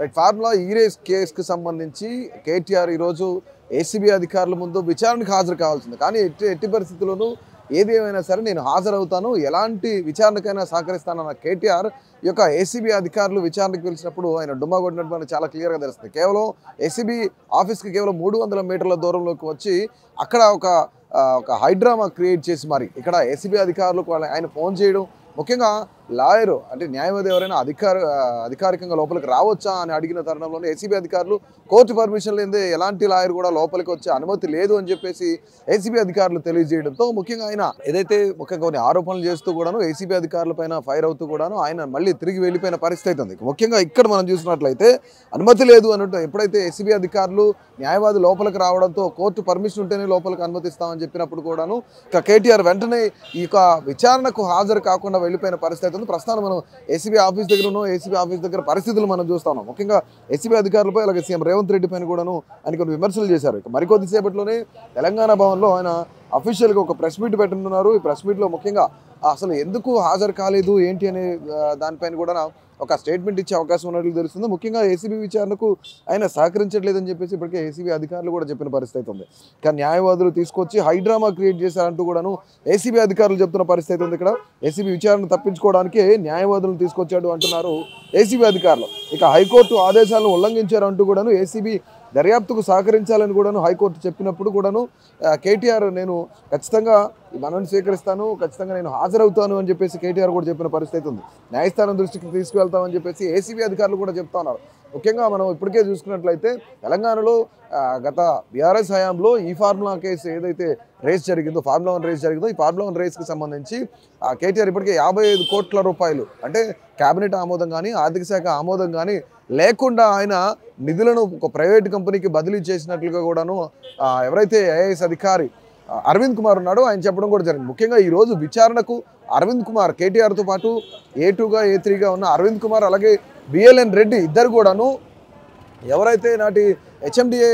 Right formula ఈ race కేసుకు సంబంధించి కేటీఆర్ ఈరోజు ఏసీబీ అధికారుల ముందు విచారణకు హాజరు కావాల్సింది. కానీ ఎట్టి పరిస్థితుల్లోనూ ఏది ఏమైనా సరే నేను హాజరవుతాను, ఎలాంటి విచారణకైనా సహకరిస్తానన్న కేటీఆర్ ఈ యొక్క ఏసీబీ అధికారులు విచారణకు పిలిచినప్పుడు ఆయన డుమ్మా కొట్టినట్టు మనకు చాలా క్లియర్గా తెలుస్తుంది. కేవలం ఏసీబీ ఆఫీస్కి కేవలం 300 మీటర్ల దూరంలోకి వచ్చి అక్కడ ఒక హైడ్రామా క్రియేట్ చేసి మరి ఇక్కడ ఏసీబీ అధికారులకు ఆయన ఫోన్ చేయడం, ముఖ్యంగా లాయరు అంటే న్యాయవాది ఎవరైనా అధికారికంగా లోపలికి రావచ్చా అని అడిగిన తరుణంలోనే ఏసీబీ అధికారులు కోర్టు పర్మిషన్ లేదే ఎలాంటి లాయర్ కూడా లోపలికి వచ్చే అనుమతి లేదు అని చెప్పేసి ఏసీబీ అధికారులు తెలియజేయడంతో ముఖ్యంగా ఆయన ఏదైతే ముఖ్యంగా కొన్ని ఆరోపణలు చేస్తూ కూడాను ఏసీబీ అధికారుల పైన ఫైర్ అవుతూ కూడాను ఆయన మళ్ళీ తిరిగి వెళ్ళిపోయిన పరిస్థితి ఉంది. ముఖ్యంగా ఇక్కడ మనం చూసినట్లయితే అనుమతి లేదు అన్నట్టు ఎప్పుడైతే ఏసీబీ అధికారులు న్యాయవాది లోపలికి రావడంతో కోర్టు పర్మిషన్ ఉంటేనే లోపలికి అనుమతిస్తామని చెప్పినప్పుడు కూడాను ఇక కేటీఆర్ వెంటనే ఈ విచారణకు హాజరు కాకుండా వెళ్ళిపోయిన పరిస్థితి ఉంది. ప్రస్తుతం మనం ఏసీబీ ఆఫీస్ దగ్గర ఉన్నాం. ఏసీబీ ఆఫీస్ దగ్గర పరిస్థితులు మనం చూస్తా ఉన్నాం. ముఖ్యంగా ఏసీబీ అధికారులపై అలాగే సీఎం రేవంత్ రెడ్డి పైన కూడాను ఆయన కొన్ని విమర్శలు చేశారు. ఇక మరికొద్దిసేపట్లోనే తెలంగాణ భవన్లో ఆయన అఫీషియల్గా ఒక ప్రెస్ మీట్ పెట్టనున్నారు. ఈ ప్రెస్ మీట్లో ముఖ్యంగా అసలు ఎందుకు హాజరు కాలేదు ఏంటి అనే దానిపైన కూడా ఒక స్టేట్మెంట్ ఇచ్చే అవకాశం ఉన్నట్లు తెలుస్తుంది. ముఖ్యంగా ఏసీబీ విచారణకు ఆయన సహకరించట్లేదని చెప్పేసి ఇప్పటికే ఏసీబీ అధికారులు కూడా చెప్పిన పరిస్థితి ఉంది. కానీ న్యాయవాదులు తీసుకొచ్చి హైడ్రామా క్రియేట్ చేశారంటూ కూడాను ఏసీబీ అధికారులు చెప్తున్న పరిస్థితి ఉంది. ఇక్కడ ఏసీబీ విచారణ తప్పించుకోవడానికే న్యాయవాదులను తీసుకొచ్చాడు అంటున్నారు ఏసీబీ అధికారులు. ఇక హైకోర్టు ఆదేశాలను ఉల్లంఘించారంటూ కూడాను ఏసీబీ దర్యాప్తుకు సహకరించాలని కూడాను హైకోర్టు చెప్పినప్పుడు కూడాను కేటీఆర్ నేను ఖచ్చితంగా మనల్ని స్వీకరిస్తాను, ఖచ్చితంగా నేను హాజరవుతాను అని చెప్పేసి కేటీఆర్ కూడా చెప్పిన పరిస్థితి ఉంది. న్యాయస్థానం దృష్టికి తీసుకువెళ్తామని చెప్పేసి ఏసీబీ అధికారులు కూడా చెప్తా ఉన్నారు. ముఖ్యంగా మనం ఇప్పటికే చూసుకున్నట్లయితే తెలంగాణలో గత బీఆర్ఎస్ హయాంలో ఈ ఫార్ములా కేసు ఏదైతే రేస్ జరిగిందో ఫార్ములా 1 రేస్ జరిగిందో ఈ ఫార్ములా 1 రేస్కి సంబంధించి కేటీఆర్ ఇప్పటికే 55 కోట్ల రూపాయలు అంటే కేబినెట్ ఆమోదం కానీ ఆర్థిక శాఖ ఆమోదం కానీ లేకుండా ఆయన నిధులను ఒక ప్రైవేట్ కంపెనకి బదిలీ చేసినట్లుగా కూడాను ఎవరైతే ఐఏఎస్ అధికారి అరవింద్ కుమార్ ఉన్నాడో ఆయన చెప్పడం కూడా జరిగింది. ముఖ్యంగా ఈరోజు విచారణకు అరవింద్ కుమార్ కేటీఆర్తో పాటు A2గా A3గా ఉన్న అరవింద్ కుమార్ అలాగే బిఎల్ఎన్ రెడ్డి ఇద్దరు కూడాను ఎవరైతే నాటి హెచ్ఎండిఏ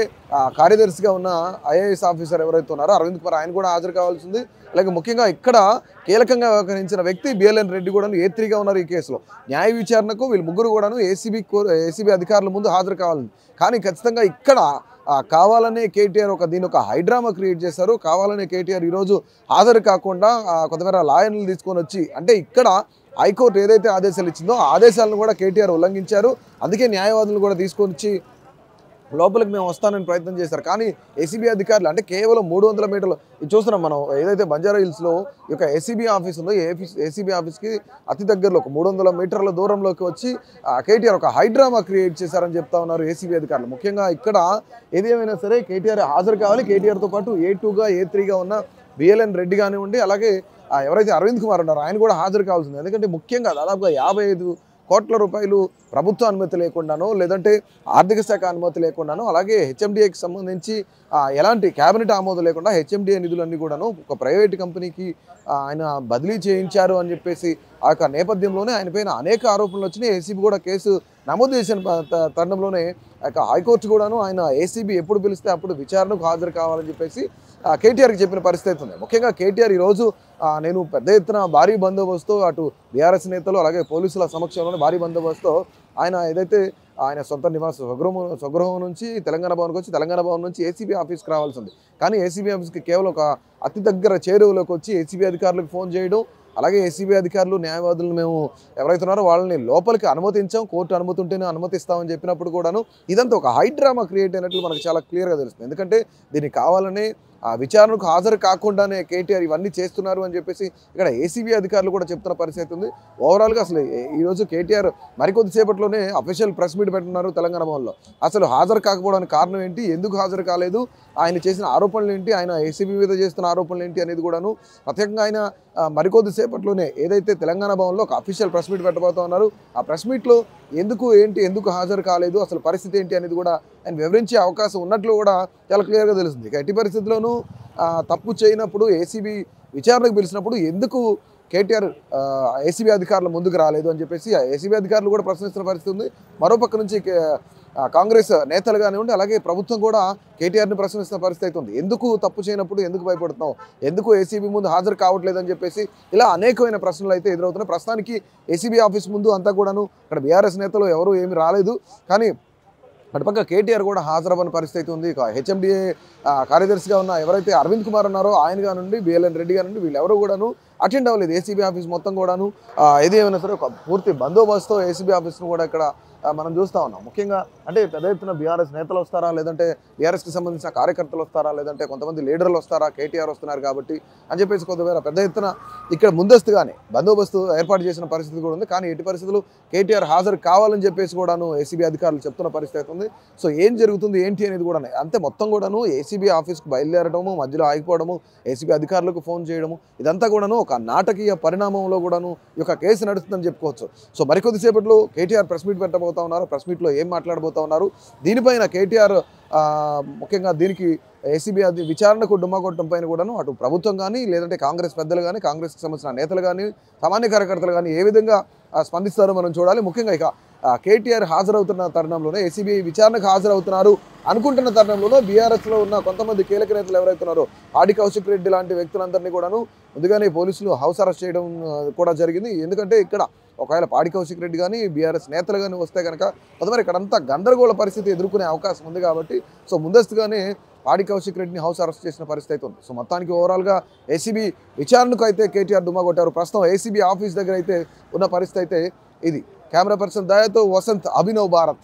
కార్యదర్శిగా ఉన్న ఐఏఎస్ ఆఫీసర్ ఎవరైతే ఉన్నారో అరవింద్ కుమార్ ఆయన కూడా హాజరు కావాల్సింది. అలాగే ముఖ్యంగా ఇక్కడ కీలకంగా వ్యవహరించిన వ్యక్తి బిఎల్ఎన్ రెడ్డి కూడాను A3గా ఉన్నారు. ఈ కేసులో న్యాయ విచారణకు వీళ్ళు ముగ్గురు కూడాను ఏసీబీ అధికారుల ముందు హాజరు కావాలి. కానీ ఖచ్చితంగా ఇక్కడ కావాలనే కేటీఆర్ దీని ఒక హైడ్రామా క్రియేట్ చేశారు. కావాలనే కేటీఆర్ ఈరోజు హాజరు కాకుండా కొంతమేర లాయర్లు తీసుకొని వచ్చి అంటే ఇక్కడ హైకోర్టు ఏదైతే ఆదేశాలు ఇచ్చిందో ఆ ఆదేశాలను కూడా కేటీఆర్ ఉల్లంఘించారు. అందుకే న్యాయవాదులను కూడా తీసుకొని వచ్చి లోపలికి మేము వస్తానని ప్రయత్నం చేశారు. కానీ ఏసీబీ అధికారులు అంటే కేవలం 300 మీటర్లు ఇది చూస్తున్నాం మనం ఏదైతే బంజారా హిల్స్లో ఈ యొక్క ఏసీబీ ఆఫీస్ ఉందో ఏసీబీ ఆఫీస్కి అతి దగ్గరలో ఒక 300 మీటర్ల దూరంలోకి వచ్చి కేటీఆర్ ఒక హైడ్రామా క్రియేట్ చేశారని చెప్తా ఉన్నారు ఏసీబీ అధికారులు. ముఖ్యంగా ఇక్కడ ఏదేమైనా సరే కేటీఆర్ హాజరు కావాలి. కేటీఆర్తో పాటు A2గా A3గా ఉన్న బిఎల్ఎన్ రెడ్డి కానివ్వండి అలాగే ఎవరైతే అరవింద్ కుమార్ ఉన్నారో ఆయన కూడా హాజరు కావాల్సింది. ఎందుకంటే ముఖ్యంగా దాదాపుగా 55 కోట్ల రూపాయలు ప్రభుత్వ అనుమతి లేకుండానో లేదంటే ఆర్థిక శాఖ అనుమతి లేకుండానో అలాగే హెచ్ఎండిఏకి సంబంధించి ఎలాంటి క్యాబినెట్ ఆమోదం లేకుండా హెచ్ఎండిఏ నిధులన్నీ కూడాను ఒక ప్రైవేట్ కంపెనీకి ఆయన బదిలీ చేయించారు అని చెప్పేసి ఆ యొక్క నేపథ్యంలోనే ఆయన పైన అనేక ఆరోపణలు వచ్చినాయి. ఏసీబీ కూడా కేసు నమోదు చేసిన తరుణంలోనే హైకోర్టు కూడాను ఆయన ఏసీబీ ఎప్పుడు పిలిస్తే అప్పుడు విచారణకు హాజరు కావాలని చెప్పేసి కేటీఆర్కి చెప్పిన పరిస్థితి ఉంది. ముఖ్యంగా కేటీఆర్ ఈరోజు నేను పెద్ద ఎత్తున భారీ బందోబస్తు అటు బీఆర్ఎస్ నేతలు అలాగే పోలీసుల సమక్షంలోనే భారీ బందోబస్తు ఆయన ఏదైతే ఆయన సొంత నివాస స్వగృహం నుంచి తెలంగాణ భవన్కి వచ్చి తెలంగాణ భవన్ నుంచి ఏసీబీ ఆఫీస్కి రావాల్సింది. కానీ ఏసీబీ ఆఫీస్కి కేవలం ఒక అతి దగ్గర చేరువలోకి వచ్చి ఏసీబీ అధికారులకు ఫోన్ చేయడం అలాగే ఏసీబీ అధికారులు న్యాయవాదులను మేము ఎవరైతే ఉన్నారో వాళ్ళని లోపలికి అనుమతించాం, కోర్టు అనుమతి ఉంటేనే అనుమతిస్తామని చెప్పినప్పుడు కూడాను ఇదంతా ఒక హైడ్రామా క్రియేట్ అయినట్లు మనకు చాలా క్లియర్గా తెలుస్తుంది. ఎందుకంటే దీనికి కావాలనే విచారణకు హాజరు కాకుండానే కేటీఆర్ ఇవన్నీ చేస్తున్నారు అని చెప్పేసి ఇక్కడ ఏసీబీ అధికారులు కూడా చెప్తున్న పరిస్థితి ఉంది. ఓవరాల్గా అసలు ఈరోజు కేటీఆర్ మరికొద్దిసేపట్లోనే అఫీషియల్ ప్రెస్ మీట్ పెట్టున్నారు తెలంగాణ భవన్లో. అసలు హాజరు కాకపోవడానికి కారణం ఏంటి, ఎందుకు హాజరు కాలేదు, ఆయన చేసిన ఆరోపణలు ఏంటి, ఆయన ఏసీబీ మీద చేస్తున్న ఆరోపణలు ఏంటి అనేది కూడాను ప్రత్యేకంగా ఆయన మరికొద్దిసేపట్లోనే ఏదైతే తెలంగాణ భవన్లో ఒక అఫీషియల్ ప్రెస్ మీట్ పెట్టబోతా ఉన్నారు. ఆ ప్రెస్ మీట్లో ఎందుకు హాజరు కాలేదు, అసలు పరిస్థితి ఏంటి అనేది కూడా ఆయన వివరించే అవకాశం ఉన్నట్లు కూడా చాలా క్లియర్గా తెలుస్తుంది. ఇక ఎట్టి పరిస్థితుల్లోనూ తప్పు చేయనప్పుడు ఏసీబీ విచారణకు పిలిచినప్పుడు ఎందుకు కేటీఆర్ ఏసీబీ అధికారులు ముందుకు రాలేదు అని చెప్పేసి ఏసీబీ అధికారులు కూడా ప్రశ్నిస్తున్న పరిస్థితి ఉంది. మరోపక్క నుంచి కాంగ్రెస్ నేతలు కానివ్వండి, అలాగే ప్రభుత్వం కూడా కేటీఆర్ని ప్రశ్నిస్తున్న పరిస్థితి ఉంది. ఎందుకు తప్పు చేయనప్పుడు ఎందుకు భయపడుతున్నావు, ఎందుకు ఏసీబీ ముందు హాజరు కావట్లేదని చెప్పేసి ఇలా అనేకమైన ప్రశ్నలు అయితే ఎదురవుతున్నాయి. ప్రస్తుతానికి ఏసీబీ ఆఫీస్ ముందు అంతా కూడాను అక్కడ బీఆర్ఎస్ నేతలు ఎవరు ఏమీ రాలేదు. కానీ అటుపక్క కేటీఆర్ కూడా హాజరవ్వని పరిస్థితి ఉంది. ఇక హెచ్ఎండిఏ కార్యదర్శిగా ఉన్న ఎవరైతే అరవింద్ కుమార్ ఉన్నారో ఆయన కానుండి, బిఎల్ఎన్ రెడ్డి కానుండి, వీళ్ళెవరూ కూడాను అటెండ్ అవ్వలేదు. ఏసీబీ ఆఫీస్ మొత్తం కూడాను ఏది ఏమైనా సరే ఒక పూర్తి బందోబస్తుతో ఏసీబీ ఆఫీస్ను కూడా ఇక్కడ మనం చూస్తూ ఉన్నాం. ముఖ్యంగా అంటే పెద్ద ఎత్తున బీఆర్ఎస్ నేతలు వస్తారా, లేదంటే బీఆర్ఎస్కి సంబంధించిన కార్యకర్తలు వస్తారా, లేదంటే కొంతమంది లీడర్లు వస్తారా, కేటీఆర్ వస్తున్నారు కాబట్టి అని చెప్పేసి కొంతమేర పెద్ద ఎత్తున ఇక్కడ ముందస్తుగానే బందోబస్తు ఏర్పాటు చేసిన పరిస్థితి కూడా ఉంది. కానీ ఎట్టి పరిస్థితులు కేటీఆర్ హాజరు కావాలని చెప్పేసి కూడాను ఏసీబీ అధికారులు చెప్తున్న పరిస్థితి ఉంది. సో ఏం జరుగుతుంది ఏంటి అనేది కూడా అంతే. మొత్తం కూడాను ఏసీబీ ఆఫీస్కు బయలుదేరడము, మధ్యలో ఆగిపోవడము, ఏసీబీ అధికారులకు ఫోన్ చేయడము, ఇదంతా కూడాను ఒక నాటకీయ పరిణామంలో కూడాను ఈ యొక్క కేసు నడుస్తుందని చెప్పుకోవచ్చు. సో మరికొద్దిసేపట్లో కేటీఆర్ ప్రెస్ మీట్ పెట్టబోతా ఉన్నారు. ప్రెస్ మీట్లో ఏం మాట్లాడబోతా ఉన్నారు, దీనిపైన కేటీఆర్ ముఖ్యంగా దీనికి ఏసీబీ విచారణకు డుమ్మా కొట్టడం పైన కూడాను అటు ప్రభుత్వం కానీ, లేదంటే కాంగ్రెస్ పెద్దలు కానీ, కాంగ్రెస్కి సంబంధించిన నేతలు కానీ, సామాన్య కార్యకర్తలు కానీ ఏ విధంగా స్పందిస్తారో మనం చూడాలి. ముఖ్యంగా ఇక కేటీఆర్ హాజరవుతున్న తరుణంలోనే, ఏసీబీ విచారణకు హాజరవుతున్నారు అనుకుంటున్న తరుణంలోనే బీఆర్ఎస్లో ఉన్న కొంతమంది కీలక నేతలు ఎవరైతే ఉన్నారో ఆడి కౌశిక్ రెడ్డి లాంటి వ్యక్తులందరినీ కూడాను ముందుగానే పోలీసులు హౌస్ అరెస్ట్ చేయడం కూడా జరిగింది. ఎందుకంటే ఇక్కడ ఒకవేళ పాడి కౌశిక్ రెడ్డి కానీ, బీఆర్ఎస్ నేతలు కానీ వస్తే కనుక కొంతమంది ఇక్కడంతా గందరగోళ పరిస్థితి ఎదుర్కొనే అవకాశం ఉంది కాబట్టి సో ముందస్తుగానే పాడి కౌశిక్ రెడ్డిని హౌస్ అరెస్ట్ చేసిన పరిస్థితి ఉంది. సో మొత్తానికి ఓవరాల్గా ఏసీబీ విచారణకు అయితే కేటీఆర్ డుమ్మా కొట్టారు. ప్రస్తుతం ఏసీబీ ఆఫీస్ దగ్గర అయితే ఉన్న పరిస్థితి అయితే ఇది. కెమెరా పర్సన్ దయాతో వసంత్, అభినవ్ భారత్.